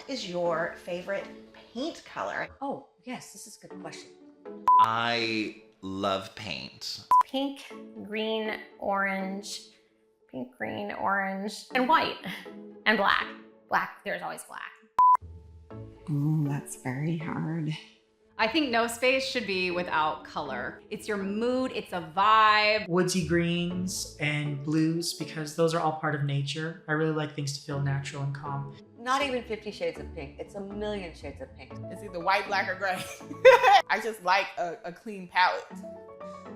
is your favorite paint color? Oh, yes, this is a good question. I love paint. Pink, green, orange, and white, and black. Black, there's always black. That's very hard. I think no space should be without color. It's your mood, it's a vibe. Woodsy greens and blues, because those are all part of nature. I really like things to feel natural and calm. Not even 50 shades of pink. It's a million shades of pink. It's either white, black, or gray. I just like a clean palette.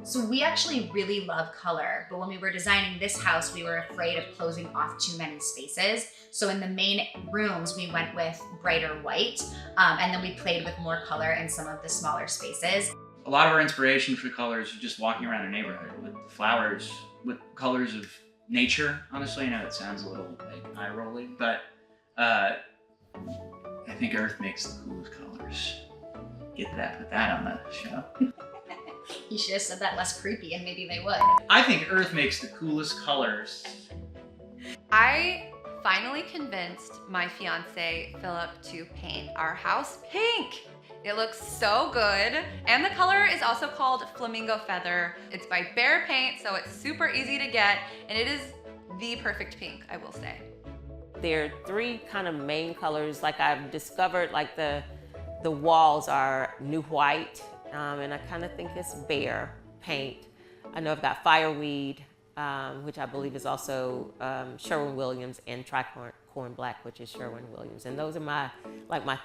So we actually really love color, but when we were designing this house, we were afraid of closing off too many spaces. So in the main rooms, we went with brighter white, and then we played with more color in some of the smaller spaces. A lot of our inspiration for colors is just walking around a neighborhood with flowers, with colors of nature. Honestly, I know it sounds a little like eye-rolling, but I think Earth makes the coolest colors. Get that, put that on the show. You should have said that less creepy and maybe they would. I think Earth makes the coolest colors. I finally convinced my fiance, Philip, to paint our house pink. It looks so good. And the color is also called Flamingo Feather. It's by Behr Paint, so it's super easy to get, and it is the perfect pink, I will say. There are three kind of main colors. Like I've discovered, like the walls are new white, and I kind of think it's Behr Paint. I know I've got Fireweed, which I believe is also Sherwin-Williams, and Tricorn Black, which is Sherwin-Williams. And those are my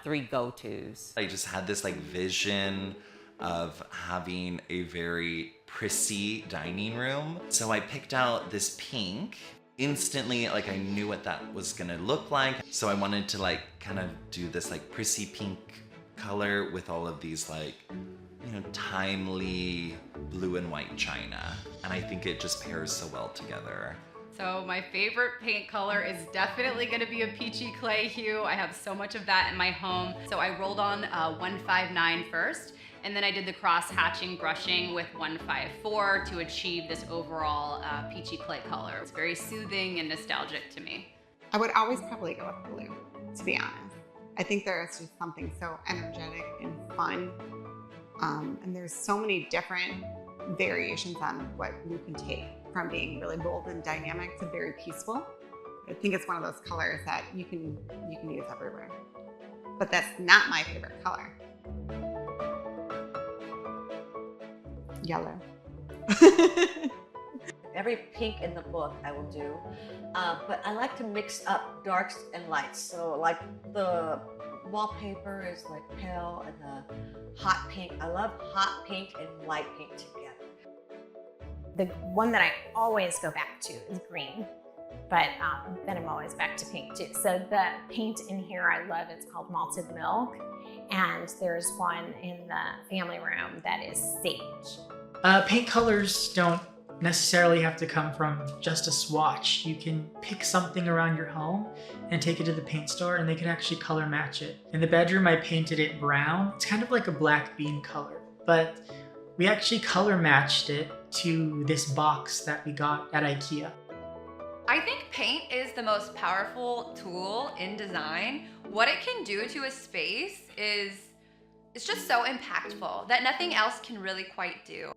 three go-tos. I just had this like vision of having a very prissy dining room. So I picked out this pink. Instantly, like I knew what that was gonna look like. So I wanted to like kind of do this like prissy pink color with all of these like, you know, timely blue and white china. And I think it just pairs so well together. So my favorite paint color is definitely gonna be a peachy clay hue. I have so much of that in my home. So I rolled on 159 first, and then I did the cross-hatching brushing with 154 to achieve this overall peachy clay color. It's very soothing and nostalgic to me. I would always probably go with blue, to be honest. I think there is just something so energetic and fun. And there's so many different variations on what blue can take, from being really bold and dynamic to very peaceful. I think it's one of those colors that you can use everywhere. But that's not my favorite color. Yellow. Every pink in the book I will do, but I like to mix up darks and lights. So like the wallpaper is like pale and the hot pink. I love hot pink and light pink together. The one that I always go back to is green, but then I'm always back to pink too. So the paint in here I love, it's called Malted Milk, and there's one in the family room that is sage. Paint colors don't necessarily have to come from just a swatch. You can pick something around your home and take it to the paint store, and they can actually color match it. In the bedroom, I painted it brown. It's kind of like a black bean color, but we actually color matched it to this box that we got at IKEA. I think paint is the most powerful tool in design. What it can do to a space is, it's just so impactful that nothing else can really quite do.